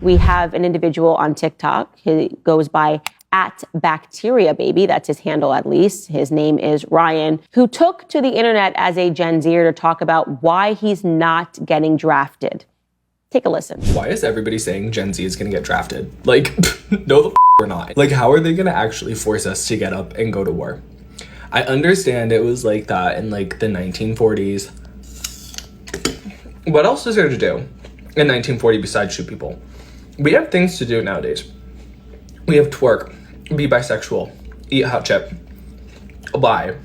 we have an individual on TikTok. He goes by @BacteriaBaby. That's his handle, at least. His name is Ryan, who took to the internet as a Gen Zer to talk about why he's not getting drafted. Take a listen. Why is everybody saying Gen Z is gonna get drafted? Like, no, the we're not. Like, how are they gonna actually force us to get up and go to war? I understand it was like that in like the 1940s. What else is there to do in 1940 besides shoot people? We have things to do nowadays. We have twerk, be bisexual, eat hot chip, lie.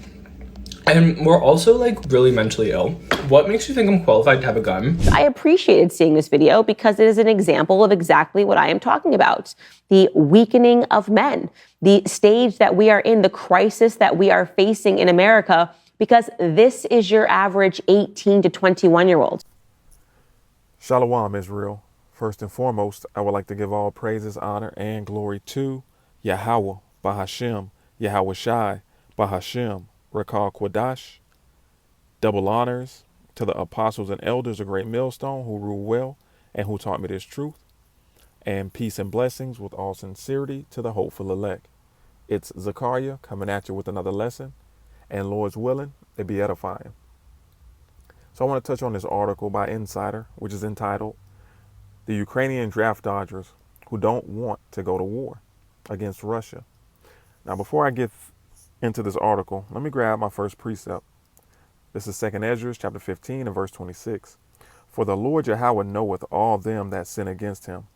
And we're also like really mentally ill. What makes you think I'm qualified to have a gun? I appreciated seeing this video because it is an example of exactly what I am talking about. The weakening of men, the stage that we are in, the crisis that we are facing in America, because this is your average 18 to 21-year-old. Shalom, Israel. First and foremost, I would like to give all praises, honor, and glory to Yahweh, Bahashem, Yahweh Shai, Bahashem, Rekal Quadash. Double honors to the apostles and elders of Great Millstone who rule well and who taught me this truth. And peace and blessings with all sincerity to the hopeful elect. It's Zakar'Yah coming at you with another lesson, and Lord's willing, it be edifying. So I want to touch on this article by Insider, which is entitled, "The Ukrainian Draft Dodgers Who Don't Want to Go to War Against Russia." Now, before I get into this article, let me grab my first precept. This is 2 Ezra chapter 15 and verse 26. "For the Lord Yahweh knoweth all them that sin against him,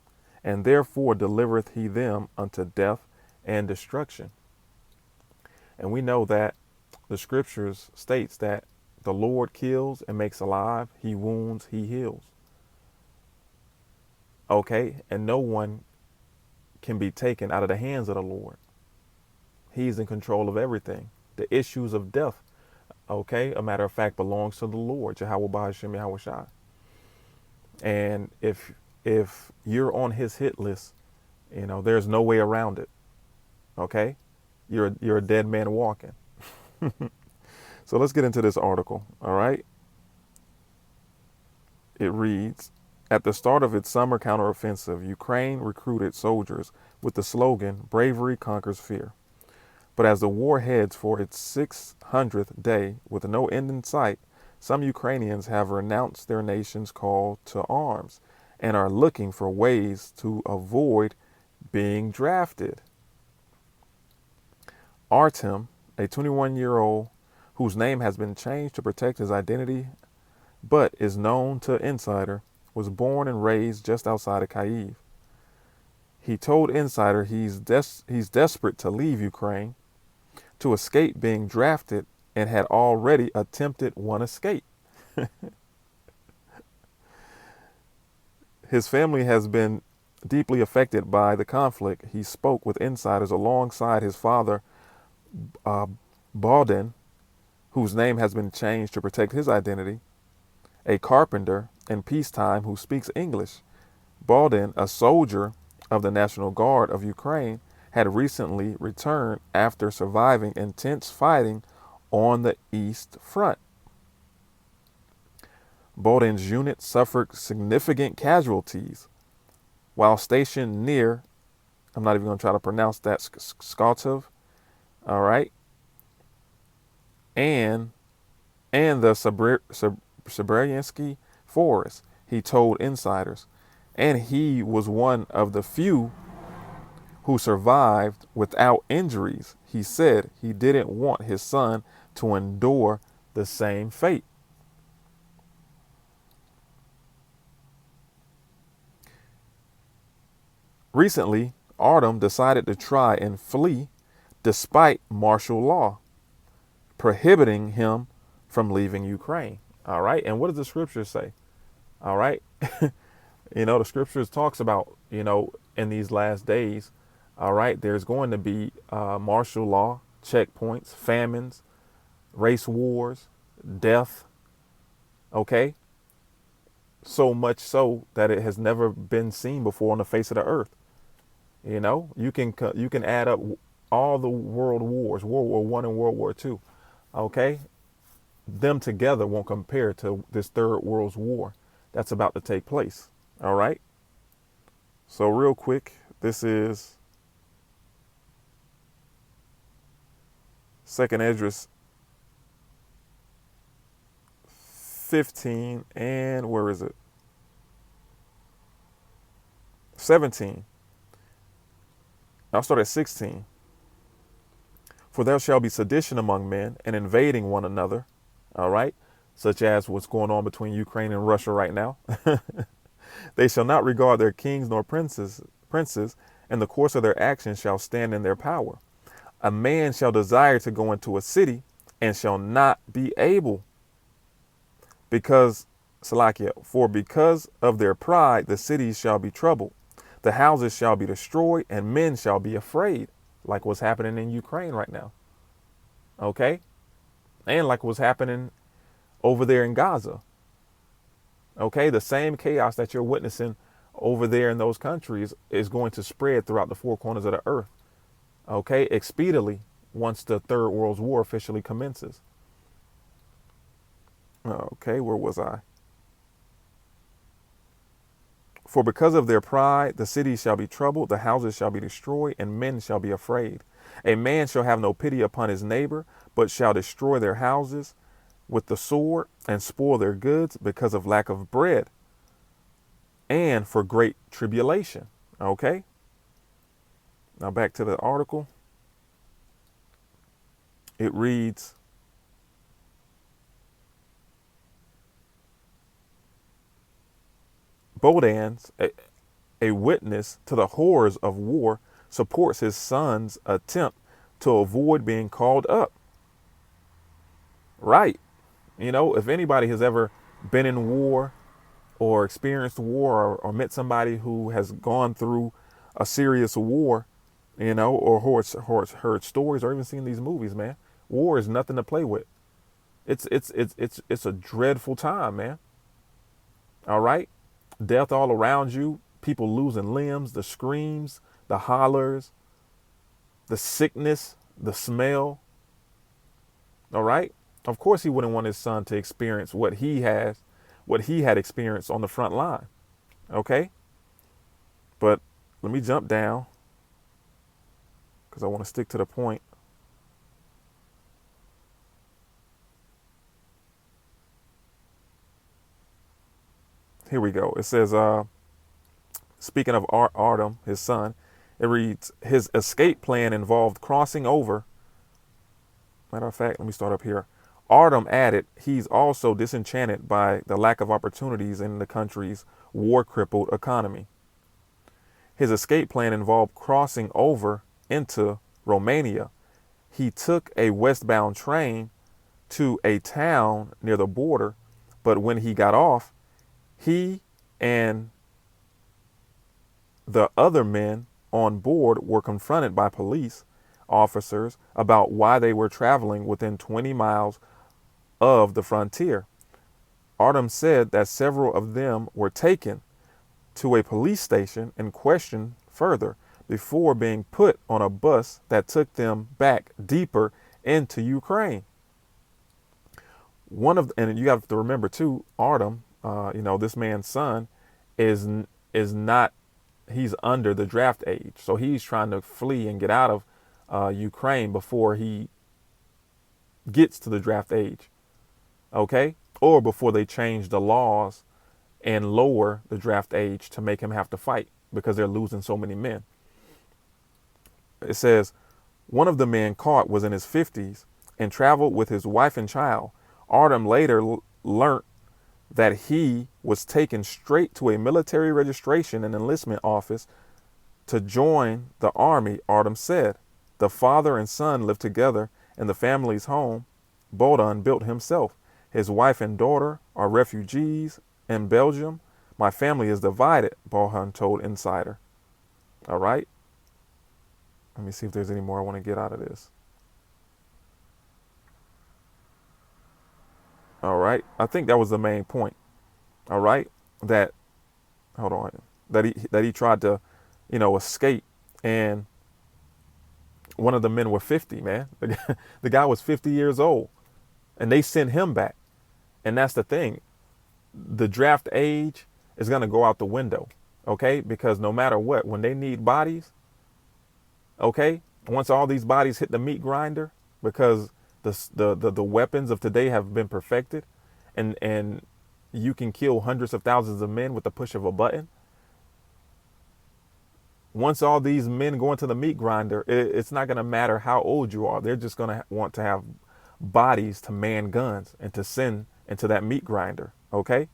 and therefore delivereth he them unto death and destruction." And we know that the scriptures states that the Lord kills and makes alive, he wounds, he heals. Okay, and no one can be taken out of the hands of the Lord. He's in control of everything. The issues of death, okay, a matter of fact, belongs to the Lord, Yahweh Bahashem, Yahweh Shai. And if you're on his hit list, you know, there's no way around it. Okay, you're a dead man walking. So let's get into this article. All right. It reads, "At the start of its summer counteroffensive, Ukraine recruited soldiers with the slogan, 'Bravery conquers fear.' But as the war heads for its 600th day with no end in sight, some Ukrainians have renounced their nation's call to arms and are looking for ways to avoid being drafted." Artem, a 21-year-old whose name has been changed to protect his identity but is known to Insider, was born and raised just outside of Kyiv. He told Insider he's desperate to leave Ukraine to escape being drafted and had already attempted one escape. His family has been deeply affected by the conflict. He spoke with insiders alongside his father, Balden, whose name has been changed to protect his identity, a carpenter in peacetime who speaks English. Balden, a soldier of the National Guard of Ukraine, had recently returned after surviving intense fighting on the East Front. Balden's unit suffered significant casualties while stationed near, I'm not even going to try to pronounce that, Skartov, all right, and the Siberiansky forest, he told insiders. And he was one of the few who survived without injuries. He said he didn't want his son to endure the same fate. Recently, Artem decided to try and flee despite martial law prohibiting him from leaving Ukraine. All right. And what does the scriptures say? All right. You know, the scriptures talks about, you know, in these last days, all right, there's going to be martial law, checkpoints, famines, race wars, death. OK, so much so that it has never been seen before on the face of the earth. You know, you can add up all the world wars, World War I and World War II. OK, them together won't compare to this third world's war that's about to take place. All right. So real quick, this is Second Esdras 15, and where is it? 17. I'll start at 16. For there shall be sedition among men and invading one another, all right, such as what's going on between Ukraine and Russia right now. They shall not regard their kings nor princes, and the course of their actions shall stand in their power. A man shall desire to go into a city and shall not be able, because, Salakia, for because of their pride the cities shall be troubled, the houses shall be destroyed, and men shall be afraid, like what's happening in Ukraine right now. Okay? And like what's happening over there in Gaza. Okay? The same chaos that you're witnessing over there in those countries is going to spread throughout the four corners of the earth. Okay? Expeditiously, once the Third World War officially commences. Okay, where was I? For because of their pride, the cities shall be troubled, the houses shall be destroyed, and men shall be afraid. A man shall have no pity upon his neighbor, but shall destroy their houses with the sword and spoil their goods because of lack of bread and for great tribulation. Okay? Now back to the article. It reads, Bodans, a witness to the horrors of war, supports his son's attempt to avoid being called up. Right. You know, if anybody has ever been in war or experienced war or met somebody who has gone through a serious war, you know, or heard stories or even seen these movies, man, war is nothing to play with. It's a dreadful time, man. All right. Death all around you, people losing limbs, the screams, the hollers, the sickness, the smell. All right. Of course, he wouldn't want his son to experience what he had experienced on the front line. Okay. But let me jump down because I want to stick to the point. Here we go. It says, speaking of Artem, his son, it reads, his escape plan involved crossing over. Matter of fact, let me start up here. Artem added, he's also disenchanted by the lack of opportunities in the country's war-crippled economy. His escape plan involved crossing over into Romania. He took a westbound train to a town near the border, but when he got off, he and the other men on board were confronted by police officers about why they were traveling within 20 miles of the frontier. Artem said that several of them were taken to a police station and questioned further before being put on a bus that took them back deeper into Ukraine. And you have to remember too, Artem, this man's son is not, he's under the draft age. So he's trying to flee and get out of Ukraine before he gets to the draft age. Okay. Or before they change the laws and lower the draft age to make him have to fight because they're losing so many men. It says one of the men caught was in his 50s and traveled with his wife and child. Artem later learned that he was taken straight to a military registration and enlistment office to join the army. Artem said the father and son lived together in the family's home Bohdan built himself. His wife and daughter are refugees in Belgium. My family is divided, Bohdan told Insider. All right. Let me see if there's any more I want to get out of this. All right. I think that was the main point. All right. That he tried to, escape, and one of the men were 50, man. The guy was 50 years old and they sent him back. And that's the thing. The draft age is going to go out the window. Okay, because no matter what, when they need bodies, okay, once all these bodies hit the meat grinder, because the weapons of today have been perfected, and you can kill hundreds of thousands of men with the push of a button. Once all these men go into the meat grinder, it's not going to matter how old you are. They're just going to want to have bodies to man guns and to send into that meat grinder. Okay.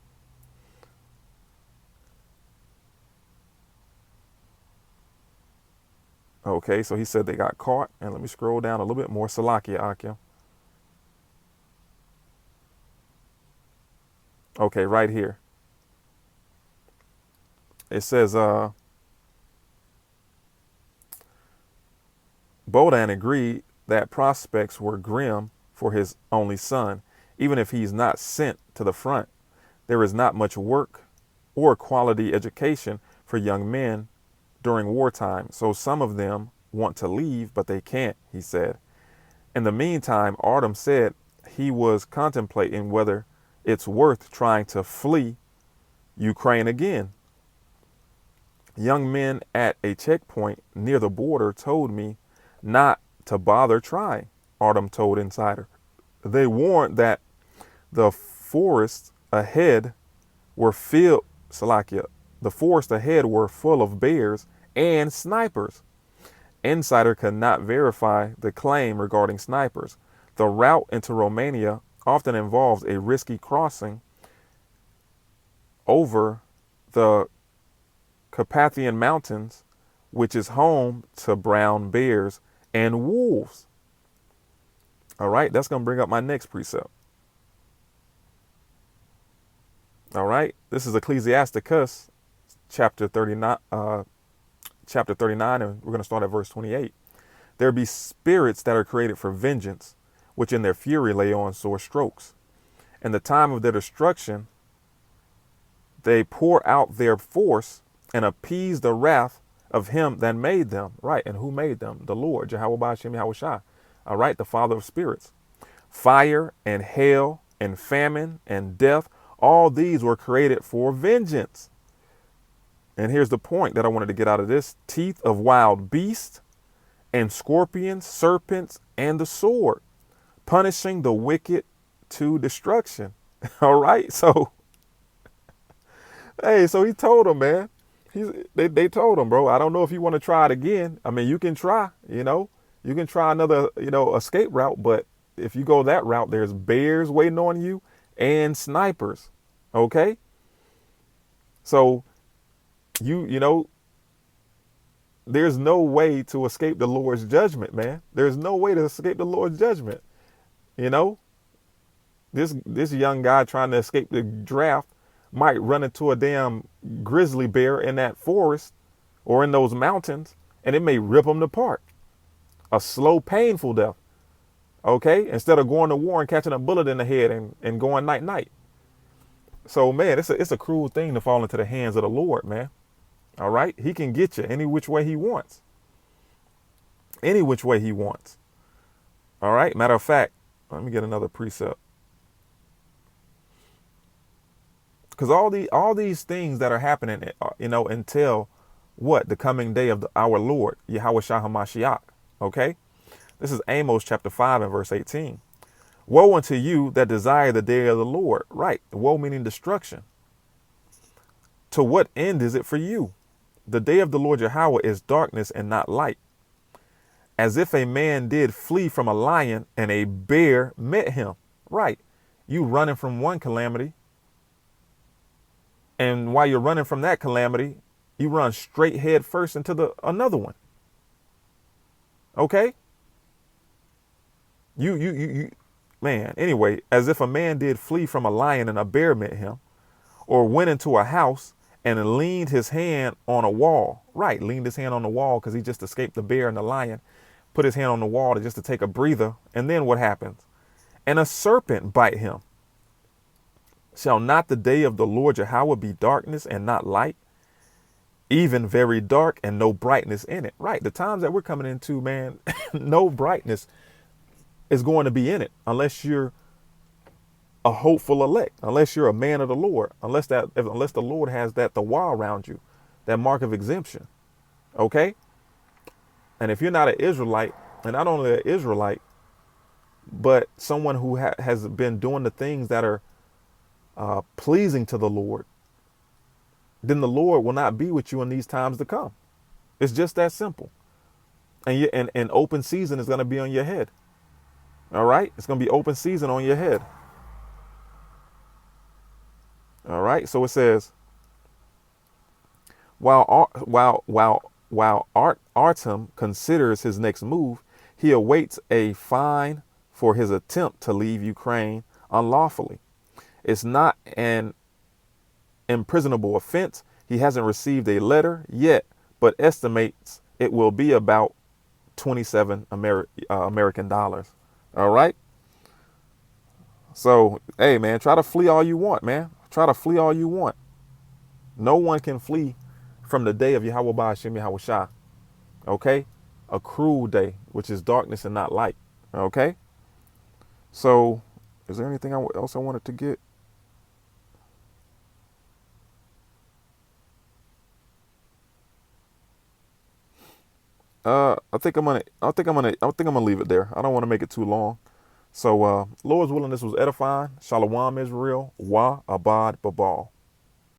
Okay, so he said they got caught. And let me scroll down a little bit more. Zakar'Yah. Okay, right here. It says, Bodan agreed that prospects were grim for his only son. Even if he's not sent to the front, there is not much work or quality education for young men during wartime. So some of them want to leave, but they can't, he said. In the meantime, Artem said he was contemplating whether it's worth trying to flee Ukraine again. Young men at a checkpoint near the border told me not to bother trying, Artem told Insider. They warned that the forests ahead were filled, Salakia, the forests ahead were full of bears and snipers. Insider could not verify the claim regarding snipers. The route into Romania often involves a risky crossing over the Carpathian Mountains, which is home to brown bears and wolves. All right, that's going to bring up my next precept. All right, this is Ecclesiasticus chapter 39, and we're going to start at verse 28. There be spirits that are created for vengeance, which in their fury lay on sore strokes. In the time of their destruction, they pour out their force and appease the wrath of him that made them. Right, and who made them? The Lord, Jehovah Ba'ashem Yahweh Shai. All right, the Father of spirits. Fire and hail and famine and death, all these were created for vengeance. And here's the point that I wanted to get out of this. Teeth of wild beasts and scorpions, serpents, and the sword, punishing the wicked to destruction. All right. So, hey, so he told him, man, they told him, bro, I don't know if you want to try it again. I mean, you can try, you can try another, escape route. But if you go that route, there's bears waiting on you and snipers. OK, so there's no way to escape the Lord's judgment, man. There's no way to escape the Lord's judgment. This young guy trying to escape the draft might run into a damn grizzly bear in that forest or in those mountains, and it may rip him apart. A slow, painful death. OK, instead of going to war and catching a bullet in the head and going night. So, man, it's a cruel thing to fall into the hands of the Lord, man. All right. He can get you any which way he wants. Any which way he wants. All right. Matter of fact, let me get another precept. Because all these things that are happening, until what? The coming day of our Lord, Yahweh Shah HaMashiach. Okay. This is Amos chapter 5 and verse 18. Woe unto you that desire the day of the Lord. Right. Woe meaning destruction. To what end is it for you? The day of the Lord Yahweh is darkness and not light. As if a man did flee from a lion and a bear met him. Right. You running from one calamity. And while you're running from that calamity, you run straight head first into another one. Okay. Man, anyway, as if a man did flee from a lion and a bear met him, or went into a house and leaned his hand on a wall. Right, leaned his hand on the wall because he just escaped the bear and the lion, put his hand on the wall to take a breather. And then what happens? And a serpent bite him. Shall not the day of the Lord Yahweh be darkness and not light? Even very dark and no brightness in it. Right, the times that we're coming into, man, no brightness is going to be in it unless you're a hopeful elect, unless you're a man of the Lord, unless the Lord has the wall around you. that mark of exemption. Okay. And if you're not an Israelite, and not only an Israelite, but someone who has been doing the things that are pleasing to the Lord, then the Lord will not be with you in these times to come. It's just that simple. And open season is going to be on your head. All right. It's going to be open season on your head. All right. So it says, while Artem considers his next move, he awaits a fine for his attempt to leave Ukraine unlawfully. It's not an imprisonable offense. He hasn't received a letter yet, but estimates it will be about 27 American dollars. All right. So, hey, man, try to flee all you want, man. Try to flee all you want. No one can flee from the day of Yahweh Ba'ashem Yahweh Shah. Okay. A cruel day, which is darkness and not light. Okay. So, is there anything else I wanted to get? I think I'm gonna leave it there. I don't want to make it too long. So, Lord's willing, this was edifying. Shalom Israel. Wa Abad Babal.